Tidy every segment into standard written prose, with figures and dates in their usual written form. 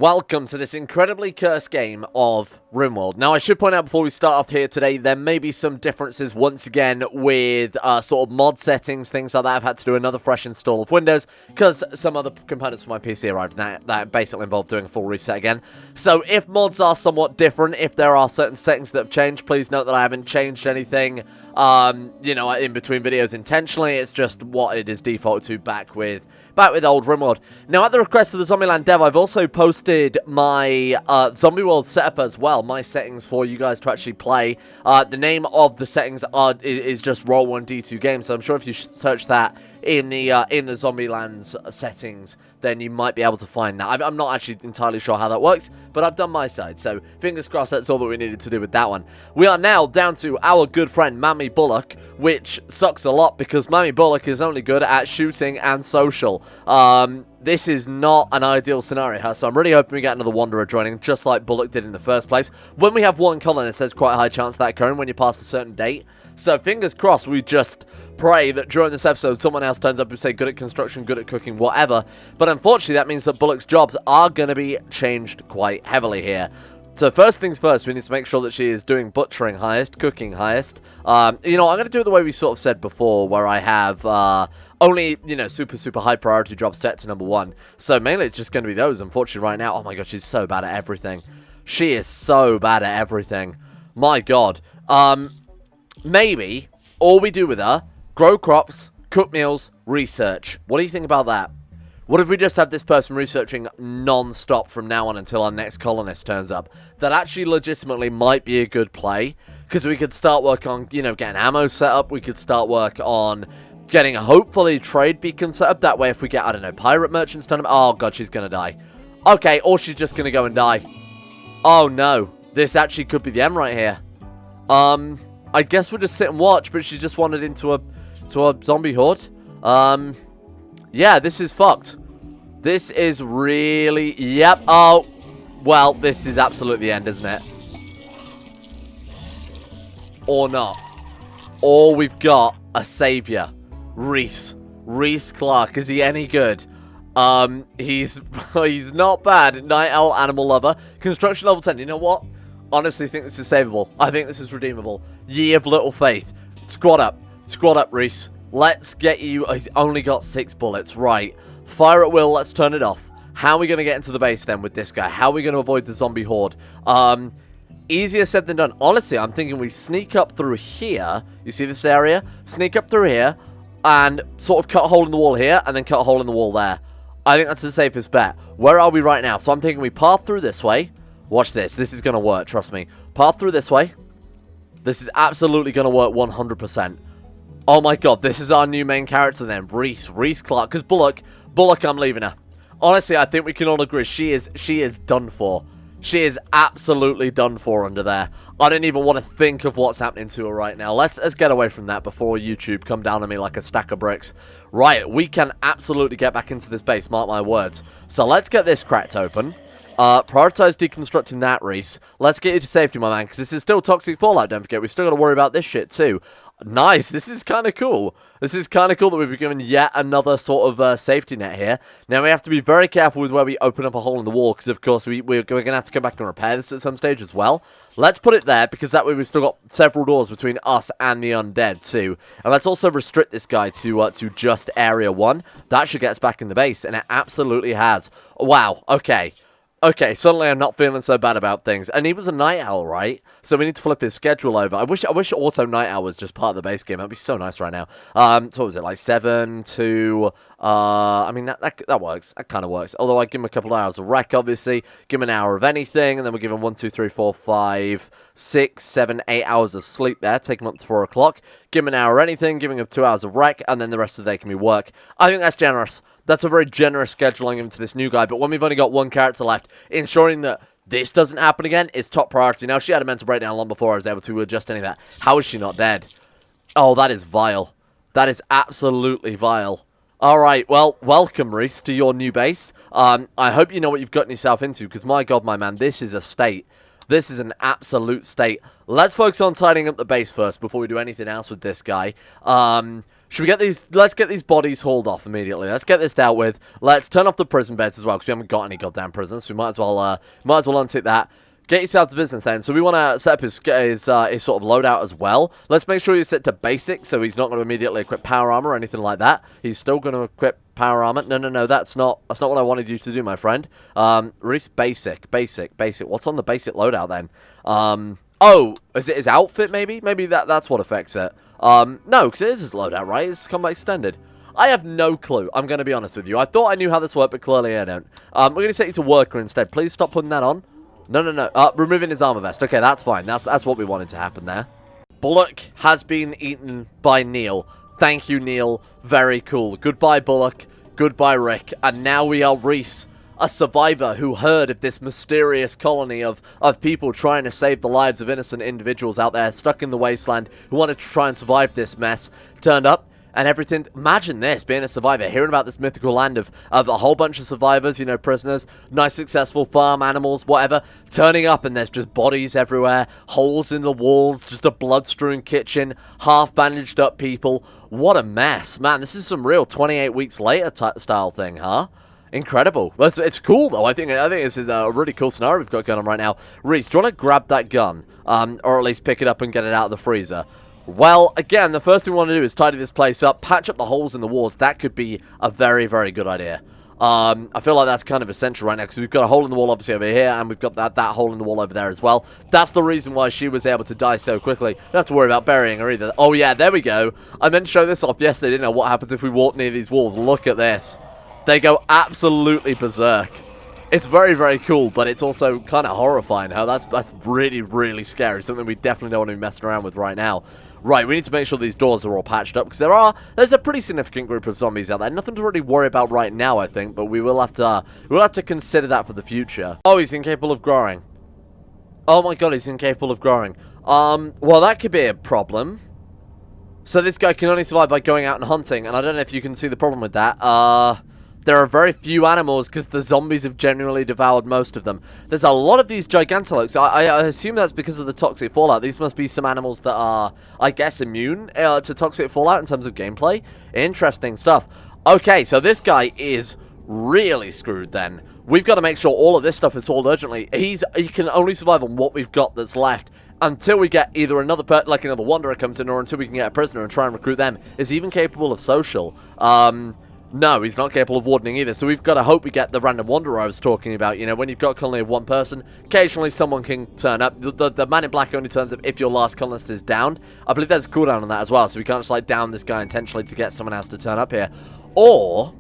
Welcome to this incredibly cursed game of Rimworld. Now, I should point out before we start off here today, there may be some differences once again with sort of mod settings, things like that. I've had to do another fresh install of Windows because some other components for my PC arrived, and that basically involved doing a full reset again. So if mods are somewhat different, if there are certain settings that have changed, please note that I haven't changed anything, you know, in between videos intentionally. It's just what it is defaulted to back with old Rimworld. Now, at the request of the Zombieland dev, I've also posted my Zombie World setup as well, my settings for you guys to actually play. The name of the settings is just Roll1D2 Games, so I'm sure if you search that in the Zombieland's settings, then you might be able to find that. I'm not actually entirely sure how that works, but I've done my side, so fingers crossed that's all that we needed to do with that one. We are now down to our good friend Mammy Bullock, which sucks a lot because Mammy Bullock is only good at shooting and social. This is not an ideal scenario, so I'm really hoping we get another Wanderer joining, just like Bullock did in the first place. When we have one colonist, there's quite a high chance of that occurring when you pass a certain date. So fingers crossed, we just pray that during this episode someone else turns up who say good at construction, good at cooking, whatever. But unfortunately, that means that Bullock's jobs are going to be changed quite heavily here. So first things first, we need to make sure that she is doing butchering highest, cooking highest. You know, I'm going to do it the way we sort of said before, where I have only, you know, super high priority jobs set to #1. So mainly it's just going to be those, unfortunately, right now. Oh my god, she's so bad at everything. She is so bad at everything. My god. Maybe all we do with her, grow crops, cook meals, research. What do you think about that? What if we just have this person researching non-stop from now on until our next colonist turns up? That actually legitimately might be a good play, because we could start work on, you know, getting ammo set up. We could start work on getting a hopefully trade beacon set up. That way if we get, I don't know, pirate merchants turn up. Oh god, she's going to die. Okay, or she's just going to go and die. Oh no, this actually could be the end right here. I guess we'll just sit and watch, but she just wandered into a zombie horde. Yeah, this is fucked. This is really... Yep. Oh, well, this is absolutely the end, isn't it? Or not. Or we've got a savior. Reese. Reese Clark. Is he any good? He's not bad. Night Owl, Animal Lover. Construction level 10. You know what? Honestly think this is savable. I think this is redeemable. Ye of little faith. Squad up. Squad up, Reese. Let's get you... He's only got 6 bullets. Right. Fire at will. Let's turn it off. How are we going to get into the base then with this guy? How are we going to avoid the zombie horde? Easier said than done. Honestly, I'm thinking we sneak up through here. You see this area? Sneak up through here and sort of cut a hole in the wall here and then cut a hole in the wall there. I think that's the safest bet. Where are we right now? So I'm thinking we path through this way. Watch this. This is going to work. Trust me. Path through this way. This is absolutely going to work 100%. Oh my god. This is our new main character then. Reese Clark. Because Bullock, I'm leaving her. Honestly, I think we can all agree she is done for. She is absolutely done for under there. I don't even want to think of what's happening to her right now. Let's get away from that before YouTube come down on me like a stack of bricks. Right, we can absolutely get back into this base, mark my words. So let's get this cracked open. Prioritize deconstructing that, Reese. Let's get you to safety, my man, because this is still toxic fallout, don't forget. We've still got to worry about this shit, too. Nice, this is kind of cool. This is kind of cool that we've been given yet another sort of safety net here. Now, we have to be very careful with where we open up a hole in the wall, because, of course, we're going to have to come back and repair this at some stage as well. Let's put it there, because that way we've still got several doors between us and the undead, too. And let's also restrict this guy to just Area 1. That should get us back in the base, and it absolutely has. Wow, okay. Okay, suddenly I'm not feeling so bad about things. And he was a night owl, right? So we need to flip his schedule over. I wish auto night owl was just part of the base game. That'd be so nice right now. So what was it, like 7 to... I mean, that works. That kind of works. Although I give him a couple of hours of rec, obviously. Give him an hour of anything. And then we give him 1, 2, 3, 4, 5, 6, 7, 8 hours of sleep there. Take him up to 4 o'clock. Give him an hour of anything. Giving him 2 hours of rec. And then the rest of the day can be work. I think that's generous. That's a very generous scheduling him to this new guy. But when we've only got 1 character left, ensuring that this doesn't happen again is top priority. Now, she had a mental breakdown long before I was able to adjust any of that. How is she not dead? Oh, that is vile. That is absolutely vile. Alright, well, welcome, Reese, to your new base. I hope you know what you've gotten yourself into, because my god, my man, this is a state. This is an absolute state. Let's focus on tidying up the base first before we do anything else with this guy. Should we get these? Let's get these bodies hauled off immediately. Let's get this dealt with. Let's turn off the prison beds as well, because we haven't got any goddamn prisons. So we might as well untick that. Get yourself to business then. So we want to set up his sort of loadout as well. Let's make sure you set to basic, so he's not going to immediately equip power armor or anything like that. He's still going to equip power armor. No, that's not what I wanted you to do, my friend. Reese basic. What's on the basic loadout then? Oh, is it his outfit maybe? Maybe that's what affects it. No, because it is his loadout, right? It's combat extended. I have no clue. I'm going to be honest with you. I thought I knew how this worked, but clearly I don't. We're going to set you to worker instead. Please stop putting that on. No. Removing his armor vest. Okay, that's fine. That's what we wanted to happen there. Bullock has been eaten by Neil. Thank you, Neil. Very cool. Goodbye, Bullock. Goodbye, Rick. And now we are Reese, a survivor who heard of this mysterious colony of people trying to save the lives of innocent individuals out there stuck in the wasteland who wanted to try and survive this mess. Turned up. And everything, imagine this, being a survivor, hearing about this mythical land of a whole bunch of survivors, you know, prisoners, nice successful farm animals, whatever, turning up and there's just bodies everywhere, holes in the walls, just a blood-strewn kitchen, half-bandaged up people. What a mess. Man, this is some real 28 weeks later style thing, huh? Incredible. It's cool, though. I think this is a really cool scenario we've got going on right now. Reese, do you want to grab that gun? Or at least pick it up and get it out of the freezer? Well, again, the first thing we want to do is tidy this place up, patch up the holes in the walls. That could be a very, very good idea. I feel like that's kind of essential right now, because we've got a hole in the wall obviously over here, and we've got that hole in the wall over there as well. That's the reason why she was able to die so quickly. Don't have to worry about burying her either. Oh yeah, there we go. I meant to show this off yesterday, didn't I? What happens if we walk near these walls? Look at this. They go absolutely berserk. It's very, very cool, but it's also kind of horrifying. How that's really, really scary. Something we definitely don't want to be messing around with right now. Right, we need to make sure these doors are all patched up, because there's a pretty significant group of zombies out there. Nothing to really worry about right now, I think, but we'll have to consider that for the future. Oh, he's incapable of growing. Oh my god, he's incapable of growing. Well, that could be a problem. So this guy can only survive by going out and hunting, and I don't know if you can see the problem with that. There are very few animals because the zombies have generally devoured most of them. There's a lot of these gigantoloques. I assume that's because of the toxic fallout. These must be some animals that are, I guess, immune to toxic fallout in terms of gameplay. Interesting stuff. Okay, so this guy is really screwed then. We've got to make sure all of this stuff is sold urgently. He can only survive on what we've got that's left until we get either another wanderer comes in, or until we can get a prisoner and try and recruit them. Is he even capable of social? No, he's not capable of wardening either, so we've got to hope we get the random wanderer I was talking about. You know, when you've got a colony of one person, occasionally someone can turn up. The man in black only turns up if your last colonist is downed. I believe there's a cooldown on that as well, so we can't just, like, down this guy intentionally to get someone else to turn up here. Or,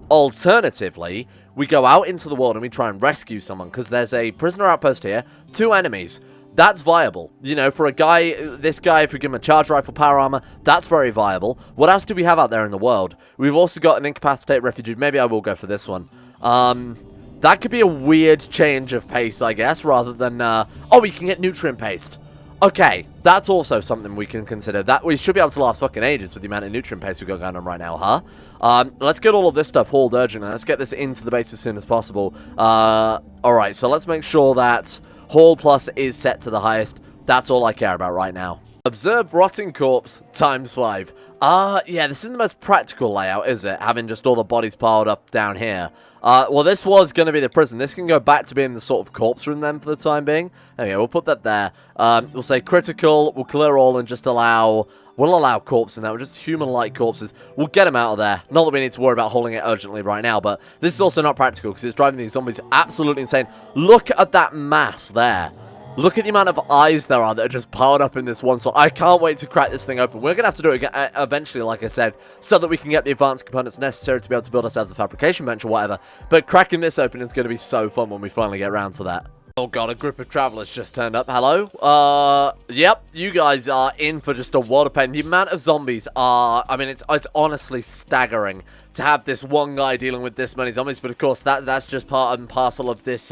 alternatively, we go out into the world and we try and rescue someone, because there's a prisoner outpost here, 2 enemies. That's viable. You know, for this guy, if we give him a charge rifle, power armor, that's very viable. What else do we have out there in the world? We've also got an incapacitated refugee. Maybe I will go for this one. That could be a weird change of pace, I guess, rather than, oh, we can get nutrient paste. Okay, that's also something we can consider. That we should be able to last fucking ages with the amount of nutrient paste we've got going on right now, huh? Let's get all of this stuff hauled urgently. Let's get this into the base as soon as possible. Alright, so let's make sure that Haul Plus is set to the highest. That's all I care about right now. Observe rotting corpse times 5. Yeah, this isn't the most practical layout, is it? Having just all the bodies piled up down here. Well, this was going to be the prison. This can go back to being the sort of corpse room then for the time being. Okay, we'll put that there. We'll say critical. We'll clear all and just allow... We'll allow corpses in there. We're just human-like corpses. We'll get them out of there. Not that we need to worry about holding it urgently right now, but this is also not practical because it's driving these zombies absolutely insane. Look at that mass there. Look at the amount of eyes there are that are just piled up in this one slot. I can't wait to crack this thing open. We're going to have to do it again, eventually, like I said, so that we can get the advanced components necessary to be able to build ourselves a fabrication bench or whatever. But cracking this open is going to be so fun when we finally get around to that. Oh god, a group of travelers just turned up. Hello? Yep, you guys are in for just a world of pain. The amount of zombies are, I mean, it's honestly staggering. to have this one guy dealing with this many zombies, but of course that's just part and parcel of this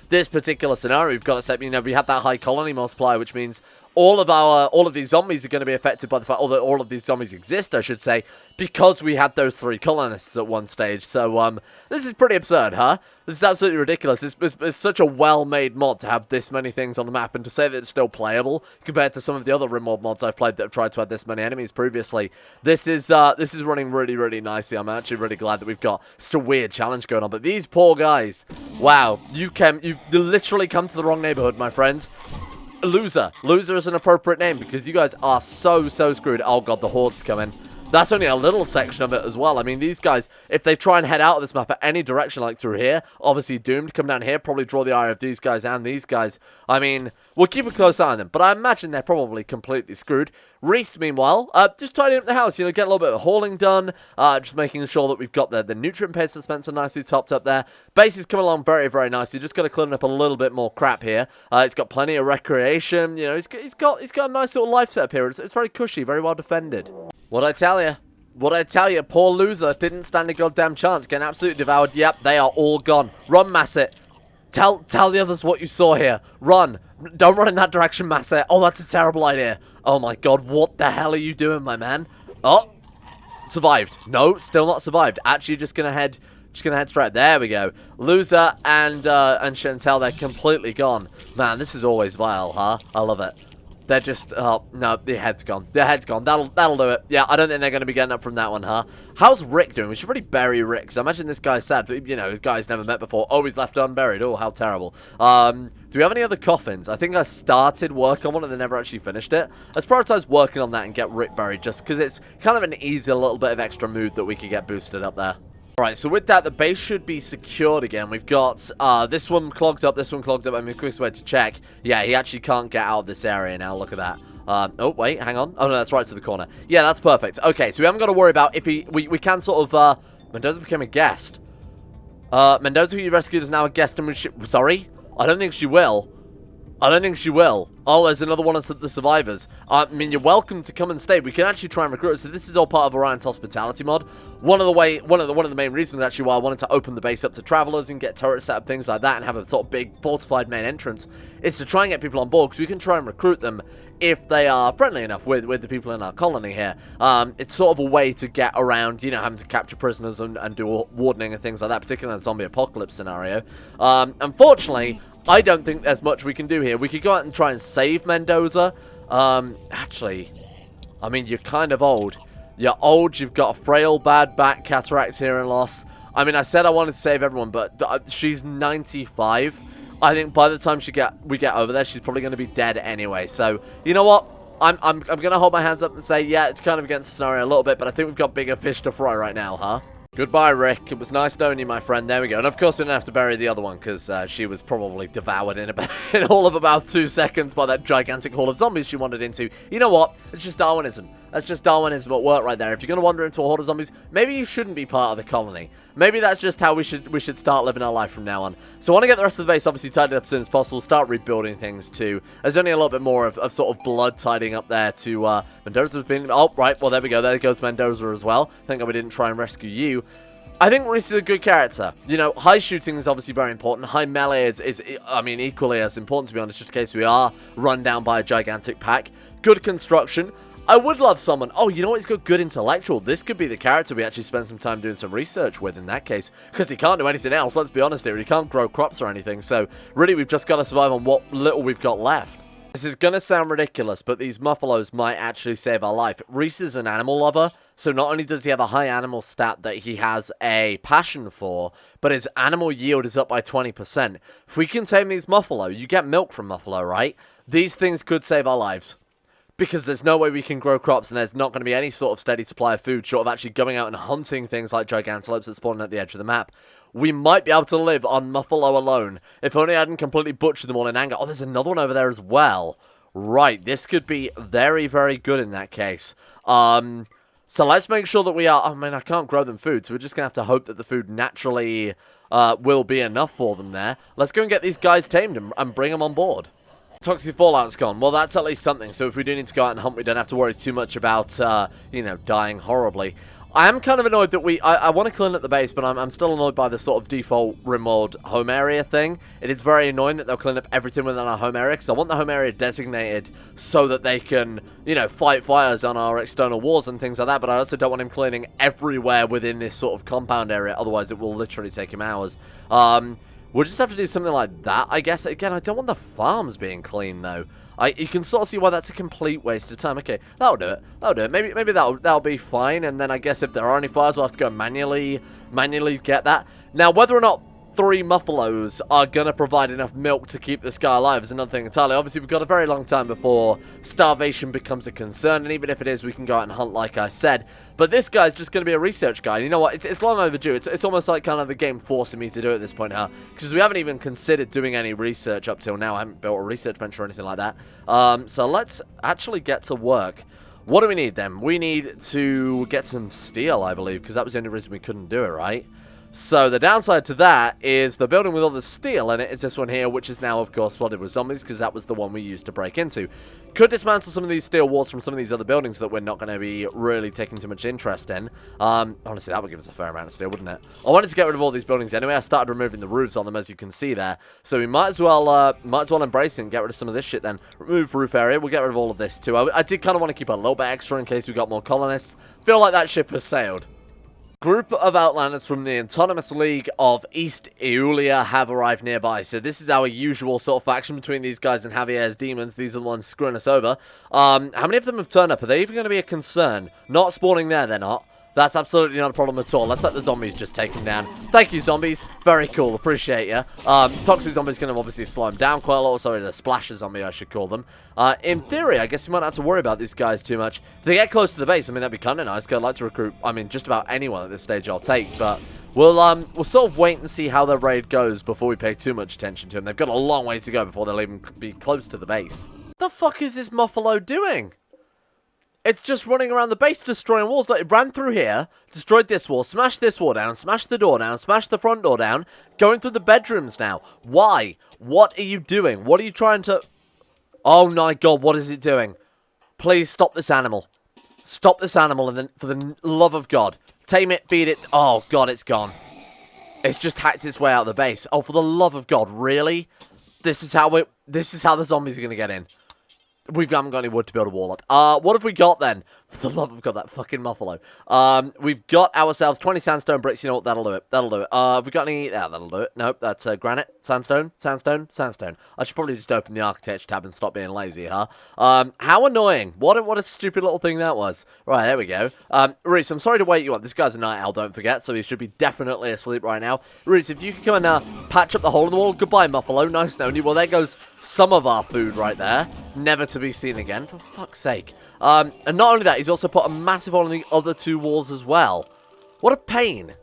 this particular scenario. We've got to say, you know, we have that high colony multiplier, which means all of these zombies are going to be affected by the fact that all of these zombies exist, I should say, because we had those 3 colonists at one stage. So this is pretty absurd, huh? This is absolutely ridiculous. It's such a well-made mod to have this many things on the map, and to say that it's still playable compared to some of the other Rimworld mods I've played that have tried to add this many enemies previously. This is running really, really nicely. I'm actually really glad that we've got such a weird challenge going on. But these poor guys, wow, you literally come to the wrong neighborhood, my friends. Loser. Loser is an appropriate name because you guys are so screwed. Oh god, the Horde's coming. That's only a little section of it as well. I mean, these guys, if they try and head out of this map at any direction, like through here, obviously doomed. Come down here, probably draw the eye of these guys and these guys. I mean, we'll keep a close eye on them, but I imagine they're probably completely screwed. Reese, meanwhile, just tidying up the house, you know, get a little bit of hauling done, just making sure that we've got the nutrient paste dispenser nicely topped up there. Base is coming along very, very nicely. Just got to clean up a little bit more crap here. It's got plenty of recreation, you know, he's got a nice little life setup here. It's very cushy, very well defended. What'd I tell you? What'd I tell you? Poor loser didn't stand a goddamn chance. Getting absolutely devoured. Yep, they are all gone. Run, Masset. Tell the others what you saw here. Run. Don't run in that direction, Masset. Oh, that's a terrible idea. Oh my god, what the hell are you doing, my man? Oh, survived. No, still not survived. Actually, just gonna head straight. There we go. Loser and Chantel, they're completely gone. Man, this is always vile, huh? I love it. They're just, oh, no, their head's gone. Their head's gone. That'll do it. Yeah, I don't think they're going to be getting up from that one, huh? How's Rick doing? We should really bury Rick, because I imagine this guy's sad. You know, this guy's never met before. Oh, he's left unburied. Oh, how terrible. Do we have any other coffins? I think I started work on one and they never actually finished it. Let's prioritize working on that and get Rick buried, just because it's kind of an easy little bit of extra mood that we could get boosted up there. Alright, so with that, the base should be secured again. We've got this one clogged up, this one clogged up. I mean, quickest way to check. Yeah, he actually can't get out of this area now. Look at that. Oh, wait, hang on. Oh, no, that's right to the corner. Yeah, that's perfect. Okay, so we haven't got to worry about if we can sort of, Mendoza became a guest. Mendoza, who you rescued, is now a guest. And sorry? I don't think she will. I don't think she will. Oh, there's another one of the survivors. I mean, you're welcome to come and stay. We can actually try and recruit. So this is all part of Orion's hospitality mod. One of the main reasons actually why I wanted to open the base up to travelers and get turret set up, things like that, and have a sort of big fortified main entrance, is to try and get people on board, because we can try and recruit them if they are friendly enough with the people in our colony here. It's sort of a way to get around, you know, having to capture prisoners and do wardening and things like that, particularly in a zombie apocalypse scenario. Unfortunately, I don't think there's much we can do here. We could go out and try and save Mendoza. Actually, I mean, you're kind of old. You're old, you've got a frail, bad back, cataracts, hearing loss. I mean, I said I wanted to save everyone, but she's 95. I think by the time we get over there, she's probably going to be dead anyway. So, you know what? I'm going to hold my hands up and say, yeah, it's kind of against the scenario a little bit, but I think we've got bigger fish to fry right now, huh? Goodbye, Rick. It was nice knowing you, my friend. There we go. And of course, we didn't have to bury the other one, because she was probably devoured in all of about 2 seconds by that gigantic horde of zombies she wandered into. You know what? It's just Darwinism. That's just Darwinism at work right there. If you're going to wander into a horde of zombies, maybe you shouldn't be part of the colony. Maybe that's just how we should start living our life from now on. So I want to get the rest of the base obviously tidied up as soon as possible. Start rebuilding things too. There's only a little bit more of sort of blood tidying up there to Mendoza's been. Oh, right. Well, there we go. There goes Mendoza as well. Thank God we didn't try and rescue you. I think Reese is a good character. You know, high shooting is obviously very important. High melee is I mean, equally as important, to be honest, just in case we are run down by a gigantic pack. Good construction. I would love someone. Oh, you know what? He's got good intellectual. This could be the character we actually spend some time doing some research with in that case, because he can't do anything else. Let's be honest here. He can't grow crops or anything. So really, we've just got to survive on what little we've got left. This is going to sound ridiculous, but these muffalos might actually save our life. Reese is an animal lover, so not only does he have a high animal stat that he has a passion for, but his animal yield is up by 20%. If we can tame these muffalo, you get milk from muffalo, right? These things could save our lives. Because there's no way we can grow crops, and there's not going to be any sort of steady supply of food, short of actually going out and hunting things like gigantelopes that spawn at the edge of the map. We might be able to live on Muffalo alone. If only I hadn't completely butchered them all in anger. Oh, there's another one over there as well. Right, this could be very, very good in that case. So let's make sure that we are... I mean, I can't grow them food, so we're just going to have to hope that the food naturally will be enough for them there. Let's go and get these guys tamed and bring them on board. Toxic Fallout's gone. Well, that's at least something. So if we do need to go out and hunt, we don't have to worry too much about, you know, dying horribly. I am kind of annoyed that I want to clean up the base, but I'm still annoyed by the sort of default Rimworld home area thing. It is very annoying that they'll clean up everything within our home area, because I want the home area designated so that they can, you know, fight fires on our external walls and things like that, but I also don't want him cleaning everywhere within this sort of compound area, otherwise it will literally take him hours. We'll just have to do something like that, I guess. Again, I don't want the farms being clean, though. You can sort of see why that's a complete waste of time. Okay, that'll do it. That'll do it. Maybe that'll be fine. And then I guess if there are any fires, we'll have to go manually get that. Now, whether or not 3 muffalos are going to provide enough milk to keep this guy alive is another thing entirely. Obviously, we've got a very long time before starvation becomes a concern, and even if it is, we can go out and hunt, like I said. But this guy's just going to be a research guy, and you know what? It's long overdue. It's almost like kind of the game forcing me to do it at this point now, because we haven't even considered doing any research up till now. I haven't built a research bench or anything like that. So let's actually get to work. What do we need then? We need to get some steel, I believe, because that was the only reason we couldn't do it, right? So the downside to that is the building with all the steel in it is this one here, which is now, of course, flooded with zombies, because that was the one we used to break into. Could dismantle some of these steel walls from some of these other buildings that we're not going to be really taking too much interest in. Honestly, that would give us a fair amount of steel, wouldn't it? I wanted to get rid of all these buildings anyway. I started removing the roofs on them, as you can see there. So we might as well embrace it and get rid of some of this shit then. Remove roof area. We'll get rid of all of this too. I did kind of want to keep a little bit extra in case we got more colonists. Feel like that ship has sailed. Group of Outlanders from the Autonomous League of East Eolia have arrived nearby. So this is our usual sort of faction between these guys and Javier's demons. These are the ones screwing us over. How many of them have turned up? Are they even going to be a concern? Not spawning there, they're not. That's absolutely not a problem at all. Let's let the zombies just take them down. Thank you, zombies. Very cool. Appreciate you. Toxic zombies can obviously slow them down quite a lot. Sorry, the splasher zombie, I should call them. In theory, I guess we might not have to worry about these guys too much. If they get close to the base, I mean, that'd be kind of nice. I'd like to recruit, I mean, just about anyone at this stage I'll take. But we'll sort of wait and see how their raid goes before we pay too much attention to them. They've got a long way to go before they'll even be close to the base. What the fuck is this muffalo doing? It's just running around the base, destroying walls. Like, it ran through here, destroyed this wall, smashed this wall down, smashed the door down, smashed the front door down, going through the bedrooms now. Why? What are you doing? What are you trying to... Oh my god, what is it doing? Please stop this animal. Stop this animal, and then, for the love of God. Tame it, feed it. Oh god, it's gone. It's just hacked its way out of the base. Oh, for the love of God, really? This is how the zombies are going to get in. We haven't got any wood to build a wall up. What have we got then? For the love of God, that fucking muffalo. We've got ourselves 20 sandstone bricks. You know what? That'll do it. That'll do it. Have we got any? Yeah, that'll do it. Nope, that's granite, sandstone, sandstone, sandstone. I should probably just open the architecture tab and stop being lazy, huh? How annoying. What a stupid little thing that was. Right, there we go. Reese, I'm sorry to wake you up. This guy's a night owl, don't forget, so he should be definitely asleep right now. Reese, if you could come and patch up the hole in the wall. Goodbye, muffalo. Nice knowing you. Well, there goes some of our food right there. Never to be seen again, for fuck's sake. And not only that, he's also put a massive hole in the other 2 walls as well. What a pain.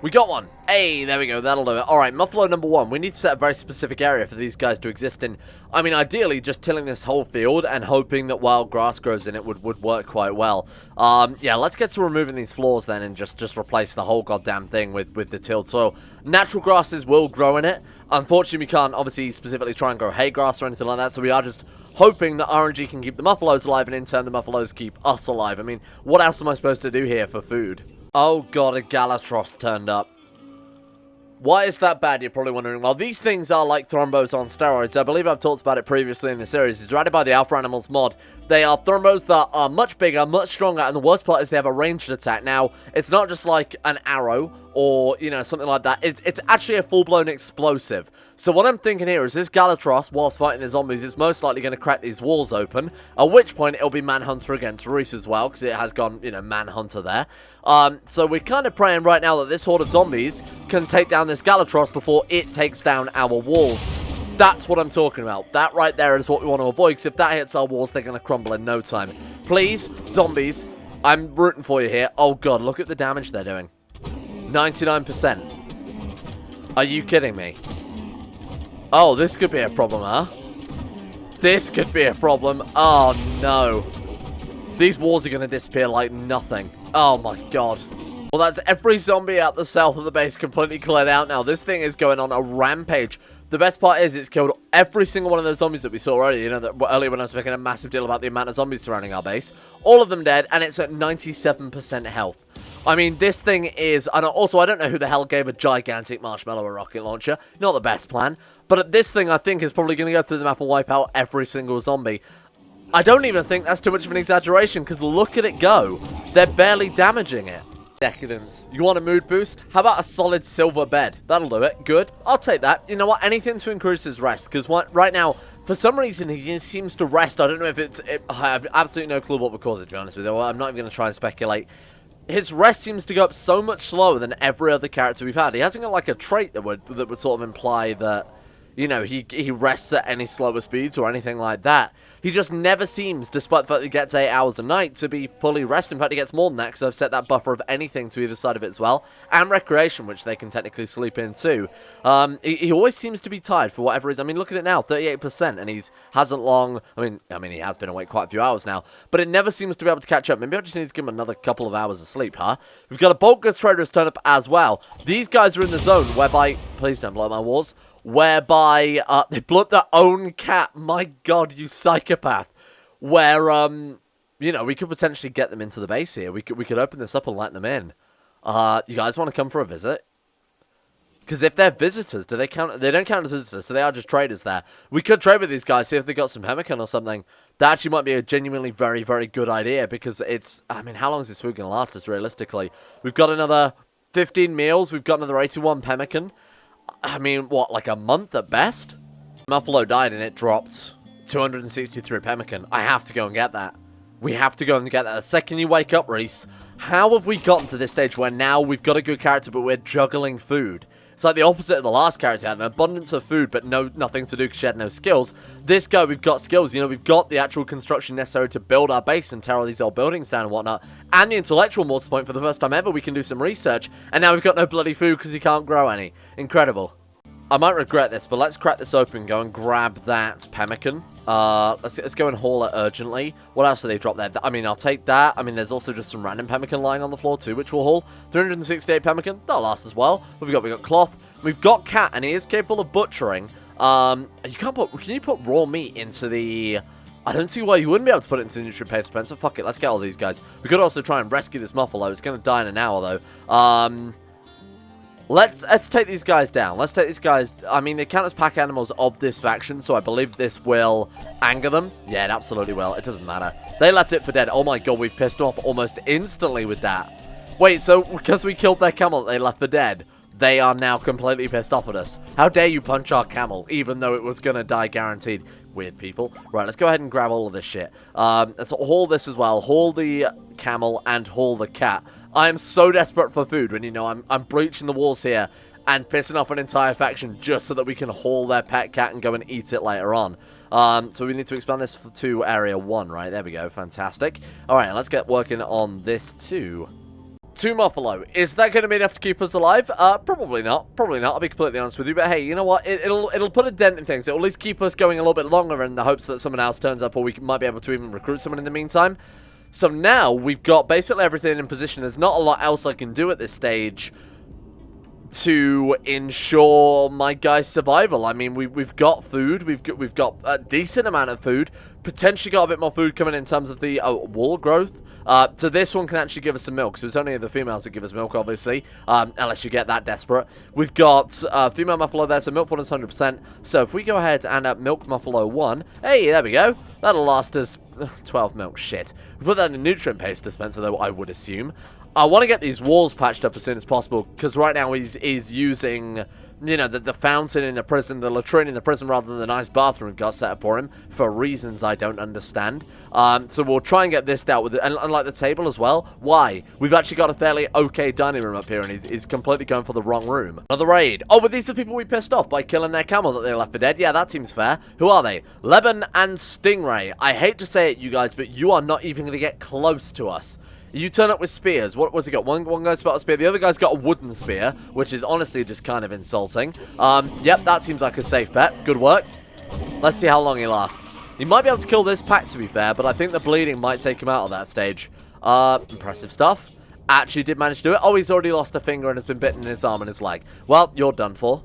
We got one. Hey, there we go. That'll do it. Alright, Muffalo number 1. We need to set a very specific area for these guys to exist in. I mean, ideally, just tilling this whole field and hoping that wild grass grows in it would work quite well. Yeah, let's get to removing these floors then and just replace the whole goddamn thing with the tilled soil. Natural grasses will grow in it. Unfortunately, we can't obviously specifically try and grow hay grass or anything like that, so we are just hoping that RNG can keep the Muffalos alive, and in turn the Muffalos keep us alive. I mean, what else am I supposed to do here for food? Oh god, a Galatros turned up. Why is that bad, you're probably wondering? Well, these things are like Thrombos on steroids. I believe I've talked about it previously in the series. It's rated by the Alpha Animals mod. They are Thrombos that are much bigger, much stronger, and the worst part is they have a ranged attack. Now, it's not just like an arrow or, you know, something like that. It's actually a full-blown explosive. So what I'm thinking here is this Galatros, whilst fighting the zombies, is most likely going to crack these walls open, at which point it'll be Manhunter against Reese as well, because it has gone, you know, Manhunter there. So we're kind of praying right now that this horde of zombies can take down this Galatros before it takes down our walls. That's what I'm talking about. That right there is what we want to avoid, because if that hits our walls, they're going to crumble in no time. Please, zombies, I'm rooting for you here. Oh god, look at the damage they're doing. 99%. Are you kidding me? Oh, this could be a problem, huh? This could be a problem. Oh, no. These walls are going to disappear like nothing. Oh, my God. Well, that's every zombie out the south of the base completely cleared out now. This thing is going on a rampage. The best part is it's killed every single one of those zombies that we saw earlier. You know, that earlier when I was making a massive deal about the amount of zombies surrounding our base. All of them dead, and it's at 97% health. I mean, this thing is... And also, I don't know who the hell gave a gigantic marshmallow a rocket launcher. Not the best plan. But this thing, I think, is probably going to go through the map and wipe out every single zombie. I don't even think that's too much of an exaggeration, because look at it go. They're barely damaging it. Decadence. You want a mood boost? How about a solid silver bed? That'll do it. Good. I'll take that. You know what? Anything to increase his rest, because right now... For some reason, he seems to rest. I don't know if it's... I have absolutely no clue what would cause it, to be honest with you. I'm not even going to try and speculate. His rest seems to go up so much slower than every other character we've had. He hasn't got, like, a trait that would sort of imply that, you know, he rests at any slower speeds or anything like that. He just never seems, despite the fact that he gets 8 hours a night, to be fully rested. In fact, he gets more than that, because I've set that buffer of anything to either side of it as well. And recreation, which they can technically sleep in too. He always seems to be tired for whatever reason. I mean, look at it now, 38%, and he hasn't long... I mean, he has been awake quite a few hours now, but it never seems to be able to catch up. Maybe I just need to give him another couple of hours of sleep, huh? We've got a bulk goods trader has turned up as well. These guys are in the zone whereby... Please don't blow my walls. Whereby, they blew up their own cat. My god, you psychopath. Where, you know, we could potentially get them into the base here. We could open this up and let them in. You guys want to come for a visit? Because if they're visitors, do they count? They don't count as visitors, so they are just traders there. We could trade with these guys, see if they got some pemmican or something. That actually might be a genuinely very, very good idea, because it's... I mean, how long is this food going to last us, realistically? We've got another 15 meals. We've got another 81 pemmican. I mean, what, like a month at best? Muffalo died and it dropped 263 pemmican. I have to go and get that. We have to go and get that. The second you wake up, Reese, how have we gotten to this stage where now we've got a good character, but we're juggling food? It's like the opposite of the last character. Had an abundance of food, but nothing to do because she had no skills. This guy, we've got skills. You know, we've got the actual construction necessary to build our base and tear all these old buildings down and whatnot. And the intellectual mortar point for the first time ever. We can do some research. And now we've got no bloody food because he can't grow any. Incredible. I might regret this, but let's crack this open and go and grab that pemmican. Let's go and haul it urgently. What else do they drop there? I mean, I'll take that. I mean, there's also just some random pemmican lying on the floor too, which we'll haul. 368 pemmican. That'll last as well. What have we got? We've got cloth. We've got cat, and he is capable of butchering. Can you put raw meat into the... I don't see why you wouldn't be able to put it into the nutrient-based dispenser. Fuck it, let's get all these guys. We could also try and rescue this muffalo. It's going to die in an hour, though. Let's take these guys down. Let's take these guys... I mean, they count as pack animals of this faction, so I believe this will anger them. Yeah, it absolutely will. It doesn't matter. They left it for dead. Oh my god, we've pissed them off almost instantly with that. Wait, so because we killed their camel, they left for dead. They are now completely pissed off at us. How dare you punch our camel, even though it was going to die guaranteed. Weird people. Right, let's go ahead and grab all of this shit. Let's haul this as well. Haul the camel and haul the cat. I am so desperate for food when, you know, I'm breaching the walls here and pissing off an entire faction just so that we can haul their pet cat and go and eat it later on. So we need to expand this to area 1, right? There we go. Fantastic. All right, let's get working on this too. 2 Muffalo. Is that going to be enough to keep us alive? Probably not. Probably not. I'll be completely honest with you. But hey, you know what? It'll put a dent in things. It'll at least keep us going a little bit longer in the hopes that someone else turns up, or we might be able to even recruit someone in the meantime. So now we've got basically everything in position. There's not a lot else I can do at this stage to ensure my guy's survival. I mean, we've got food. We've got a decent amount of food. Potentially got a bit more food coming in terms of the wool growth. So this one can actually give us some milk. So it's only the females that give us milk, obviously, unless you get that desperate. We've got female Muffalo there, so milk for us 100%. So if we go ahead and milk Muffalo 1, hey, there we go. That'll last us 12 milk. Shit. We put that in the nutrient paste dispenser, though, I would assume. I want to get these walls patched up as soon as possible, because right now he's using, you know, the fountain in the prison, the latrine in the prison, rather than the nice bathroom we've got set up for him, for reasons I don't understand. So we'll try and get this dealt with, and unlike the table as well. Why? We've actually got a fairly okay dining room up here, and he's completely going for the wrong room. Another raid. Oh, but these are people we pissed off by killing their camel that they left for dead. Yeah, that seems fair. Who are they? Leban and Stingray. I hate to say it, you guys, but you are not even going to get close to us. You turn up with spears. What's he got? One guy's got a spear. The other guy's got a wooden spear, which is honestly just kind of insulting. Yep, that seems like a safe bet. Good work. Let's see how long he lasts. He might be able to kill this pack, to be fair, but I think the bleeding might take him out of that stage. Impressive stuff. Actually did manage to do it. Oh, he's already lost a finger and has been bitten in his arm and his leg. Well, you're done for.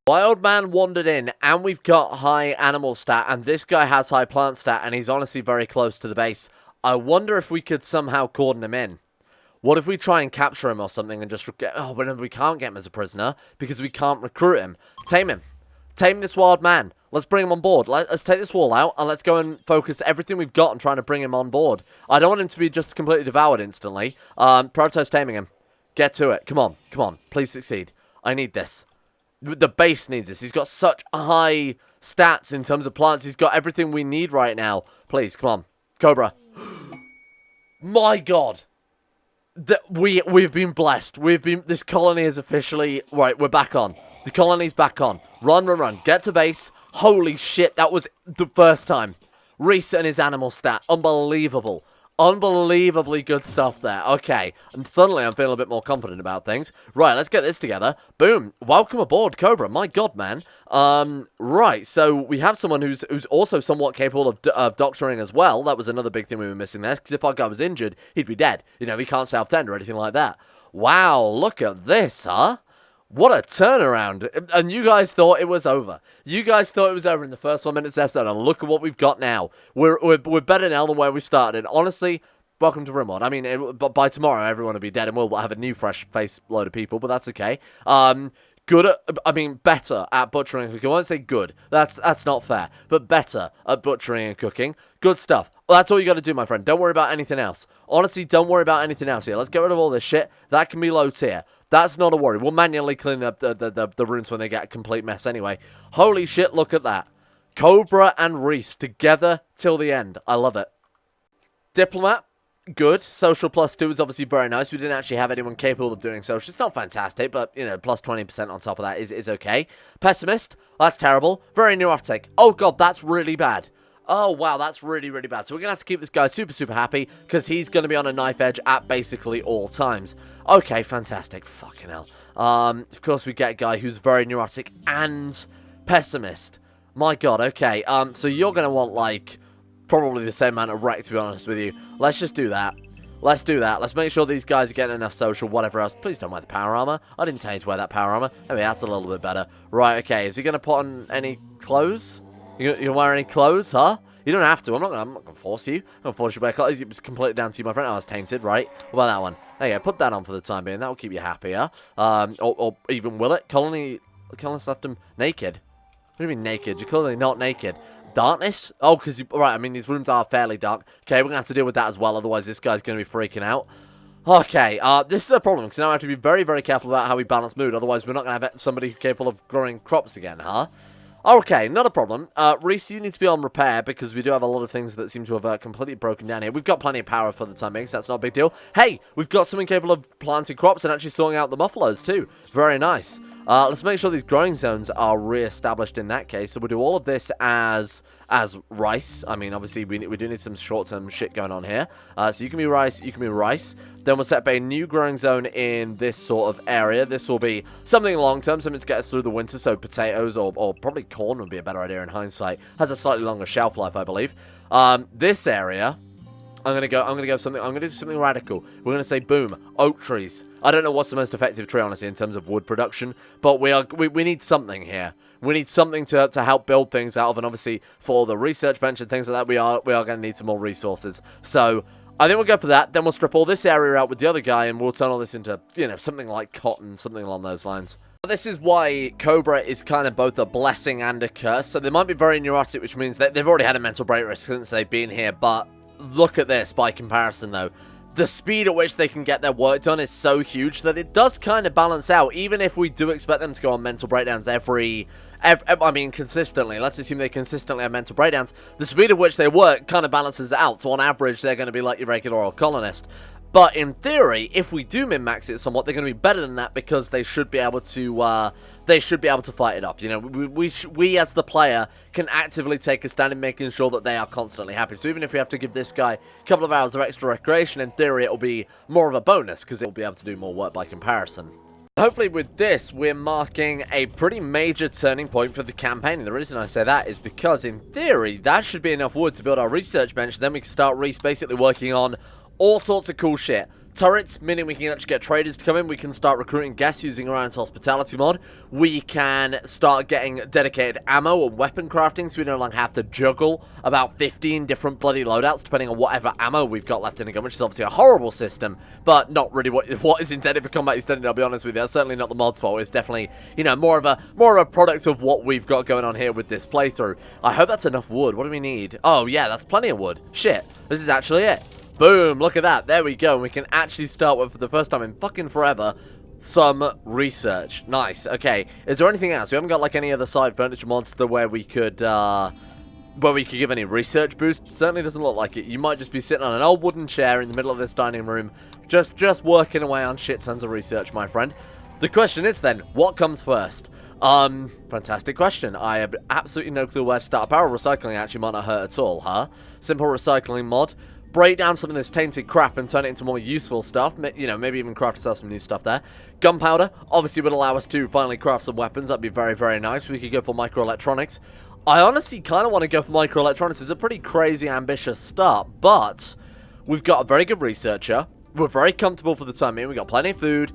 Wild man wandered in, and we've got high animal stat, and this guy has high plant stat, and he's honestly very close to the base. I wonder if we could somehow cordon him in. What if we try and capture him or something and just get... Oh, but we can't get him as a prisoner because we can't recruit him. Tame him. Tame this wild man. Let's bring him on board. Let's take this wall out and let's go and focus everything we've got on trying to bring him on board. I don't want him to be just completely devoured instantly. Prioritize taming him. Get to it. Come on. Come on. Please succeed. I need this. The base needs this. He's got such high stats in terms of plants. He's got everything we need right now. Please, come on. Cobra. My God. We've been blessed. This colony is officially... Right, we're back on. The colony's back on. Run, run, run. Get to base. Holy shit, that was the first time. Reese and his animal stat. Unbelievable. Unbelievably good stuff there. Okay, and suddenly I'm feeling a bit more confident about things. Right, let's get this together. Boom. Welcome aboard, Cobra. My God, man. Right, so we have someone who's also somewhat capable of doctoring as well. That was another big thing we were missing there, because if our guy was injured, he'd be dead. You know, he can't self-tend or anything like that. Wow, look at this, huh? What a turnaround. And you guys thought it was over. You guys thought it was over in the first 1 minute's episode, and look at what we've got now. We're better now than where we started. Honestly, welcome to Rimworld. I mean, by tomorrow, everyone will be dead, and we'll have a new, fresh face load of people, but that's okay. Better at butchering and cooking. I won't say good. That's not fair. But better at butchering and cooking. Good stuff. Well, that's all you got to do, my friend. Don't worry about anything else. Honestly, don't worry about anything else here. Let's get rid of all this shit. That can be low tier. That's not a worry. We'll manually clean up the runes when they get a complete mess anyway. Holy shit, look at that. Cobra and Reese together till the end. I love it. Diplomat, good. Social +2 is obviously very nice. We didn't actually have anyone capable of doing social. It's not fantastic, but, you know, plus 20% on top of that is okay. Pessimist, that's terrible. Very neurotic. Oh, God, that's really bad. Oh, wow, that's really, really bad. So we're going to have to keep this guy super, super happy because he's going to be on a knife edge at basically all times. Okay, fantastic. Fucking hell. Of course, we get a guy who's very neurotic and pessimist. My God, okay. So you're going to want, like, probably the same amount of wreck, to be honest with you. Let's just do that. Let's do that. Let's make sure these guys are getting enough social, whatever else. Please don't wear the power armor. I didn't tell you to wear that power armor. Maybe that's a little bit better. Right, okay. Is he going to put on any clothes? You wear any clothes, huh? You don't have to. I'm not gonna force you. I'm not gonna force you to wear clothes. It's completely down to you, my friend. I was tainted, right? What about that one? There you go. Put that on for the time being. That will keep you happier. Or even will it? Colony left him naked. What do you mean naked? You're clearly not naked. Darkness? Oh, because right. I mean, these rooms are fairly dark. Okay, we're gonna have to deal with that as well. Otherwise, this guy's gonna be freaking out. Okay, this is a problem, because now I have to be very, very careful about how we balance mood. Otherwise, we're not gonna have somebody capable of growing crops again, huh? Okay, not a problem. Reese, you need to be on repair because we do have a lot of things that seem to have completely broken down here. We've got plenty of power for the time being, so that's not a big deal. Hey, we've got someone capable of planting crops and actually sorting out the muffalos too. Very nice. Let's make sure these growing zones are re-established in that case. So we'll do all of this as rice. I mean, obviously, we do need some short-term shit going on here. So you can be rice, you can be rice. Then we'll set up a new growing zone in this sort of area. This will be something long-term, something to get us through the winter. So potatoes or probably corn would be a better idea in hindsight. Has a slightly longer shelf life, I believe. This area... I'm gonna do something radical. We're gonna say boom, oak trees. I don't know what's the most effective tree, honestly, in terms of wood production, but we need something here. We need something to help build things out of, and obviously for the research bench and things like that, we are gonna need some more resources. So I think we'll go for that. Then we'll strip all this area out with the other guy, and we'll turn all this into, you know, something like cotton, something along those lines. This is why Cobra is kind of both a blessing and a curse. So they might be very neurotic, which means that they've already had a mental break risk since they've been here, but look at this by comparison, though. The speed at which they can get their work done is so huge that it does kind of balance out, even if we do expect them to go on mental breakdowns I mean, consistently. Let's assume they consistently have mental breakdowns. The speed at which they work kind of balances it out, so on average, they're going to be like your regular old colonist. But in theory, if we do min-max it somewhat, they're going to be better than that because they should be able to fight it up. You know, we as the player can actively take a stand in making sure that they are constantly happy. So even if we have to give this guy a couple of hours of extra recreation, in theory, it'll be more of a bonus because it'll be able to do more work by comparison. Hopefully with this, we're marking a pretty major turning point for the campaign. And the reason I say that is because, in theory, that should be enough wood to build our research bench. Then we can start Reese basically working on all sorts of cool shit. turrets, meaning we can actually get traders to come in. We can start recruiting guests using Orion's hospitality mod. We can start getting dedicated ammo and weapon crafting, so we no longer have to juggle about 15 different bloody loadouts, depending on whatever ammo we've got left in the gun, which is obviously a horrible system, but not really what is intended for combat extended, I'll be honest with you. That's certainly not the mod's fault. It's definitely, you know, more of a product of what we've got going on here with this playthrough. I hope that's enough wood. What do we need? Oh, yeah, that's plenty of wood. Shit, this is actually it. Boom, look at that. There we go. We can actually start with, for the first time in fucking forever, some research. Nice. Okay, is there anything else? We haven't got, like, any other side furniture monster where we could give any research boost. Certainly doesn't look like it. You might just be sitting on an old wooden chair in the middle of this dining room, just working away on shit tons of research, my friend. The question is then, what comes first? Fantastic question. I have absolutely no clue where to start. Barrel recycling actually might not hurt at all, huh? Simple recycling mod. Break down some of this tainted crap and turn it into more useful stuff. You know, maybe even craft ourselves some new stuff there. Gunpowder obviously would allow us to finally craft some weapons. That'd be very, very nice. We could go for microelectronics. I honestly kind of want to go for microelectronics. It's a pretty crazy, ambitious start, but we've got a very good researcher. We're very comfortable for the time being. We've got plenty of food.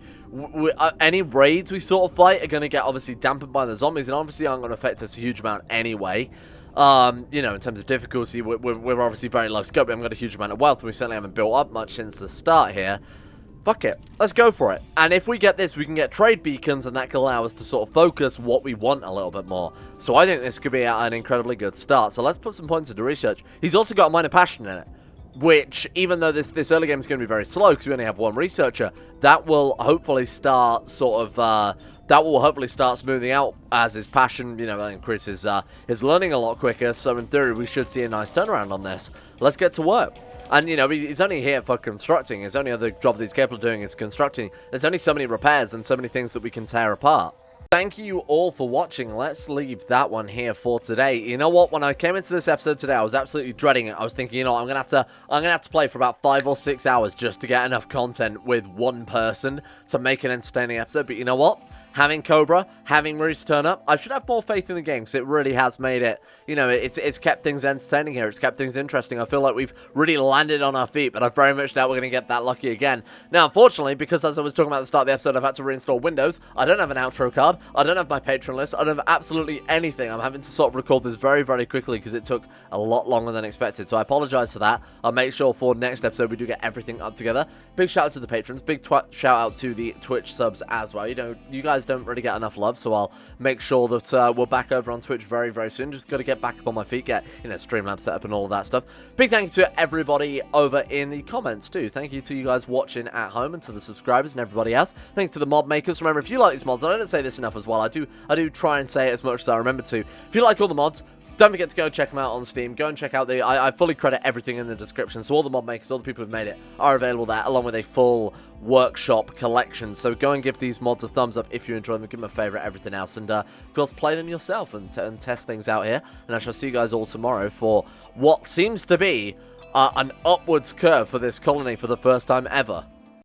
Any raids we sort of fight are going to get obviously dampened by the zombies, and obviously aren't going to affect us a huge amount anyway. You know, in terms of difficulty, we're obviously very low scope. We haven't got a huge amount of wealth, and we certainly haven't built up much since the start here. Fuck it. Let's go for it. And if we get this, we can get trade beacons, and that can allow us to sort of focus what we want a little bit more. So I think this could be an incredibly good start. So let's put some points into research. He's also got a minor passion in it, which, even though this early game is going to be very slow because we only have one researcher, that will hopefully start sort of smoothing out as his passion, you know, increases his learning a lot quicker. So in theory, we should see a nice turnaround on this. Let's get to work. And, you know, he's only here for constructing. His only other job that he's capable of doing is constructing. There's only so many repairs and so many things that we can tear apart. Thank you all for watching. Let's leave that one here for today. You know what? When I came into this episode today, I was absolutely dreading it. I was thinking, you know, I'm gonna have to play for about 5 or 6 hours just to get enough content with one person to make an entertaining episode. But you know what? Having Cobra, having Roos turn up, I should have more faith in the game because it really has made it, you know, it's kept things entertaining here. It's kept things interesting. I feel like we've really landed on our feet, but I very much doubt we're going to get that lucky again. Now, unfortunately, because as I was talking about at the start of the episode, I've had to reinstall Windows. I don't have an outro card. I don't have my Patreon list. I don't have absolutely anything. I'm having to sort of record this very, very quickly because it took a lot longer than expected. So I apologize for that. I'll make sure for next episode we do get everything up together. Big shout out to the patrons. Big shout out to the Twitch subs as well. You know, you guys don't really get enough love, so I'll make sure that we're back over on Twitch very, very soon. Just got to get back up on my feet, get, you know, Streamlabs set up and all of that stuff. Big thank you to everybody over in the comments too. Thank you to you guys watching at home and to the subscribers and everybody else. Thank you to the mod makers. Remember, if you like these mods, I don't say this enough as well. I do try and say it as much as I remember to. If you like all the mods, don't forget to go check them out on Steam. Go and check out I fully credit everything in the description. So all the mod makers, all the people who've made it are available there, along with a full workshop collection. So go and give these mods a thumbs up if you enjoy them. Give them a favorite, everything else. And of course, play them yourself and test things out here. And I shall see you guys all tomorrow for what seems to be an upwards curve for this colony for the first time ever.